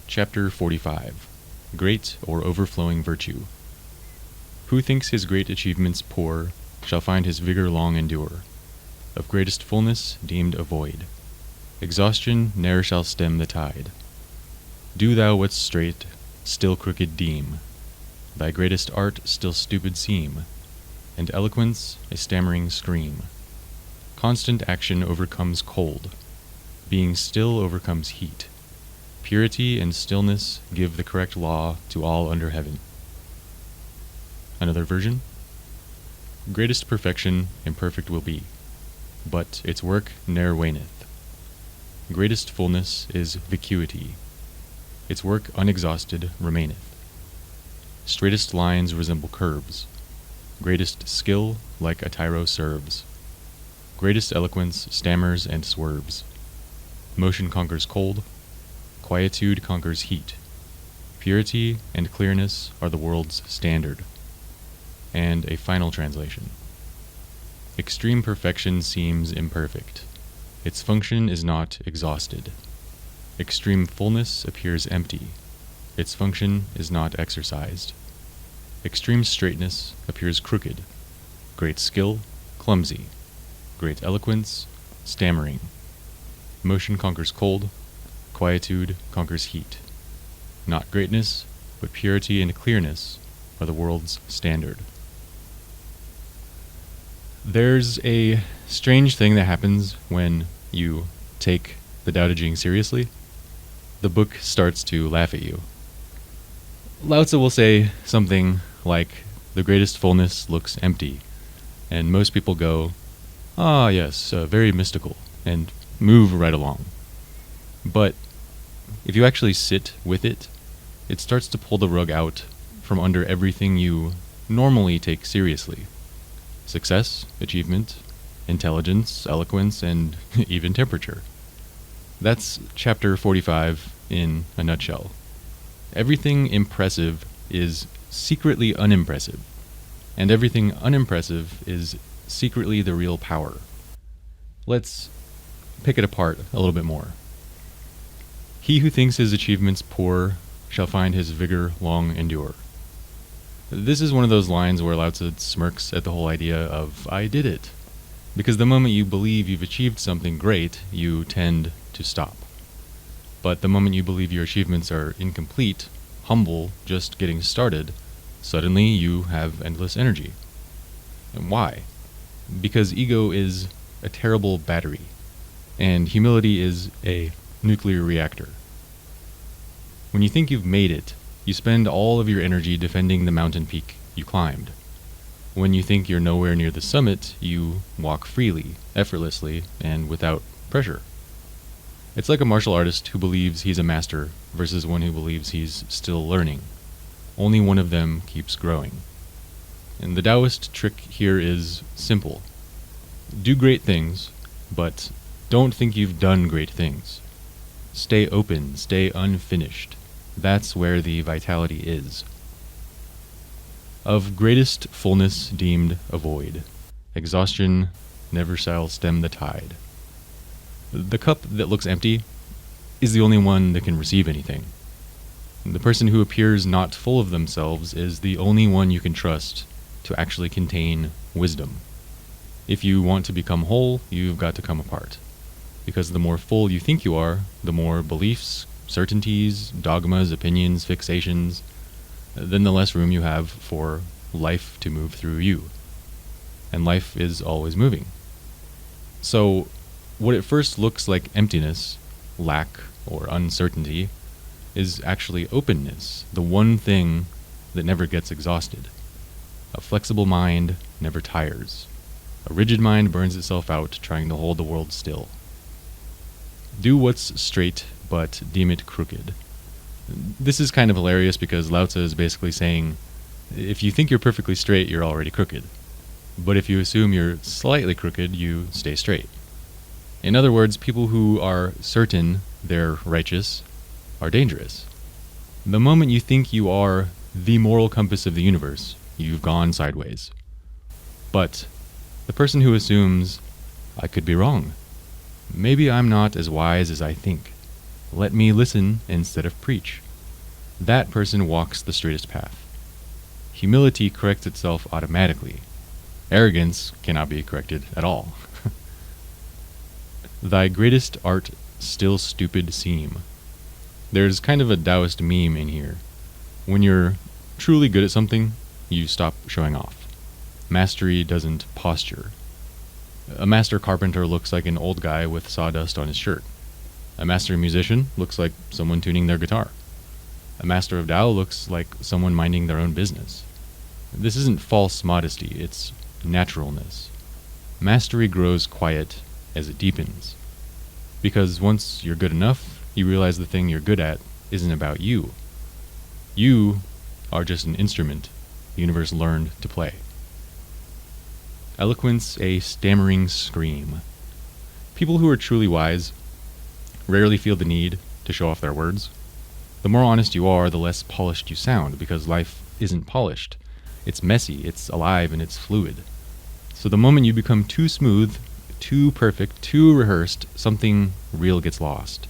Chapter 45. Great or Overflowing Virtue. Who thinks his great achievements poor shall find his vigor long endure. Of greatest fullness deemed a void. Exhaustion ne'er shall stem the tide. Do thou what's straight, still crooked deem. Thy greatest art still stupid seem, and eloquence a stammering scream. Constant action overcomes cold. Being still overcomes heat. Purity and stillness give the correct law to all under heaven. Another version. Greatest perfection imperfect will be, but its work ne'er waneth. Greatest fullness is vacuity. Its work unexhausted remaineth. Straightest lines resemble curves. Greatest skill like a tyro serves. Greatest eloquence stammers and swerves. Motion conquers cold. Quietude conquers heat. Purity and clearness are the world's standard. And a final translation. Extreme perfection seems imperfect. Its function is not exhausted. Extreme fullness appears empty. Its function is not exercised. Extreme straightness appears crooked. Great skill, clumsy. Great eloquence, stammering. Motion conquers cold. Quietude conquers heat. Not greatness, but purity and clearness are the world's standard. There's a strange thing that happens when you take the Tao Te Ching seriously. The book starts to laugh at you. Lao Tzu will say something like, "The greatest fullness looks empty," and most people go, "Ah, yes, very mystical," and move right along. But if you actually sit with it, it starts to pull the rug out from under everything you normally take seriously. Success, achievement, intelligence, eloquence, and even temperature. That's chapter 45 in a nutshell. Everything impressive is secretly unimpressive, and everything unimpressive is secretly the real power. Let's pick it apart a little bit more. He who thinks his achievements poor shall find his vigor long endure. This is one of those lines where Lao Tzu smirks at the whole idea of, "I did it." Because the moment you believe you've achieved something great, you tend to stop. But the moment you believe your achievements are incomplete, humble, just getting started, suddenly you have endless energy. And why? Because ego is a terrible battery, and humility is a nuclear reactor. When you think you've made it, you spend all of your energy defending the mountain peak you climbed. When you think you're nowhere near the summit, you walk freely, effortlessly, and without pressure. It's like a martial artist who believes he's a master versus one who believes he's still learning. Only one of them keeps growing. And the Taoist trick here is simple. Do great things, but don't think you've done great things. Stay open, stay unfinished. That's where the vitality is. Of greatest fullness deemed a void. Exhaustion never shall stem the tide. The cup that looks empty is the only one that can receive anything. The person who appears not full of themselves is the only one you can trust to actually contain wisdom. If you want to become whole, you've got to come apart. Because the more full you think you are, the more beliefs, certainties, dogmas, opinions, fixations, then the less room you have for life to move through you. And life is always moving. So, what at first looks like emptiness, lack, or uncertainty, is actually openness, the one thing that never gets exhausted. A flexible mind never tires. A rigid mind burns itself out trying to hold the world still. Do what's straight, but deem it crooked. This is kind of hilarious because Lao Tzu is basically saying, if you think you're perfectly straight, you're already crooked. But if you assume you're slightly crooked, you stay straight. In other words, people who are certain they're righteous are dangerous. The moment you think you are the moral compass of the universe, you've gone sideways. But the person who assumes, I could be wrong. Maybe I'm not as wise as I think. Let me listen instead of preach. That person walks the straightest path. Humility corrects itself automatically. Arrogance cannot be corrected at all. Thy greatest art still stupid seem. There's kind of a Taoist meme in here. When you're truly good at something, you stop showing off. Mastery doesn't posture. A master carpenter looks like an old guy with sawdust on his shirt. A master musician looks like someone tuning their guitar. A master of Tao looks like someone minding their own business. This isn't false modesty, it's naturalness. Mastery grows quiet as it deepens. Because once you're good enough, you realize the thing you're good at isn't about you. You are just an instrument the universe learned to play. Eloquence a stammering scream. People who are truly wise rarely feel the need to show off their words. The more honest you are, the less polished you sound, because life isn't polished. It's messy, it's alive, and it's fluid. So the moment you become too smooth, too perfect, too rehearsed, something real gets lost.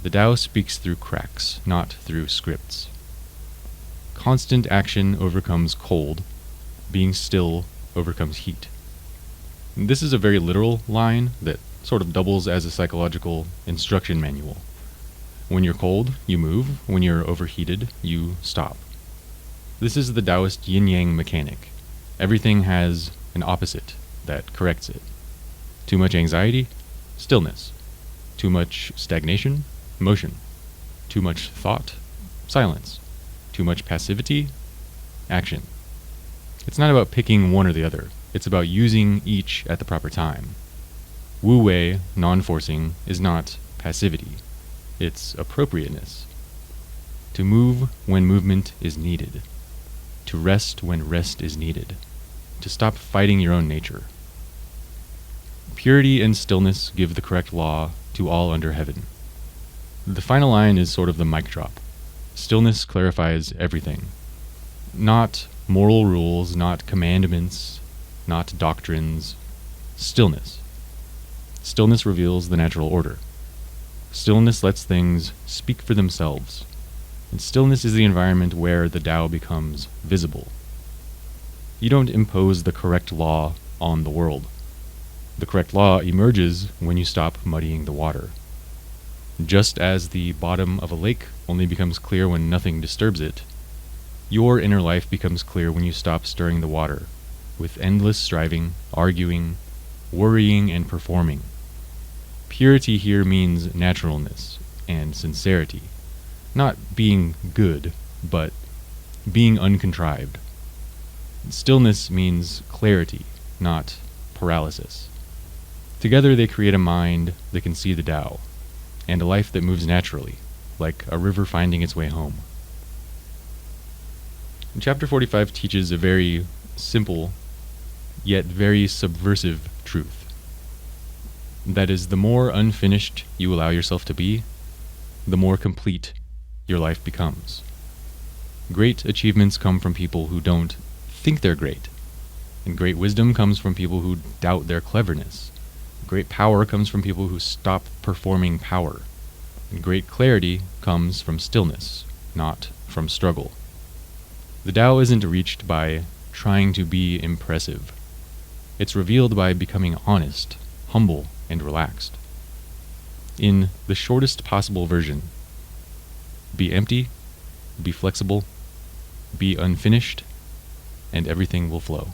The Tao speaks through cracks, not through scripts. Constant action overcomes cold. Being still overcomes heat. This is a very literal line that sort of doubles as a psychological instruction manual. When you're cold, you move. When you're overheated, you stop. This is the Taoist yin-yang mechanic. Everything has an opposite that corrects it. Too much anxiety? Stillness. Too much stagnation? Motion. Too much thought? Silence. Too much passivity? Action. It's not about picking one or the other. It's about using each at the proper time. Wu-wei, non-forcing, is not passivity. It's appropriateness. To move when movement is needed. To rest when rest is needed. To stop fighting your own nature. Purity and stillness give the correct law to all under heaven. The final line is sort of the mic drop. Stillness clarifies everything. Not moral rules, not commandments, not doctrines. Stillness. Stillness reveals the natural order. Stillness lets things speak for themselves. And stillness is the environment where the Tao becomes visible. You don't impose the correct law on the world. The correct law emerges when you stop muddying the water. Just as the bottom of a lake only becomes clear when nothing disturbs it, your inner life becomes clear when you stop stirring the water, with endless striving, arguing, worrying, and performing. Purity here means naturalness and sincerity. Not being good, but being uncontrived. Stillness means clarity, not paralysis. Together they create a mind that can see the Tao, and a life that moves naturally, like a river finding its way home. Chapter 45 teaches a very simple, yet very subversive truth. That is, the more unfinished you allow yourself to be, the more complete your life becomes. Great achievements come from people who don't think they're great, and great wisdom comes from people who doubt their cleverness. Great power comes from people who stop performing power, and great clarity comes from stillness, not from struggle. The Tao isn't reached by trying to be impressive. It's revealed by becoming honest, humble, and relaxed. In the shortest possible version, be empty, be flexible, be unfinished, and everything will flow.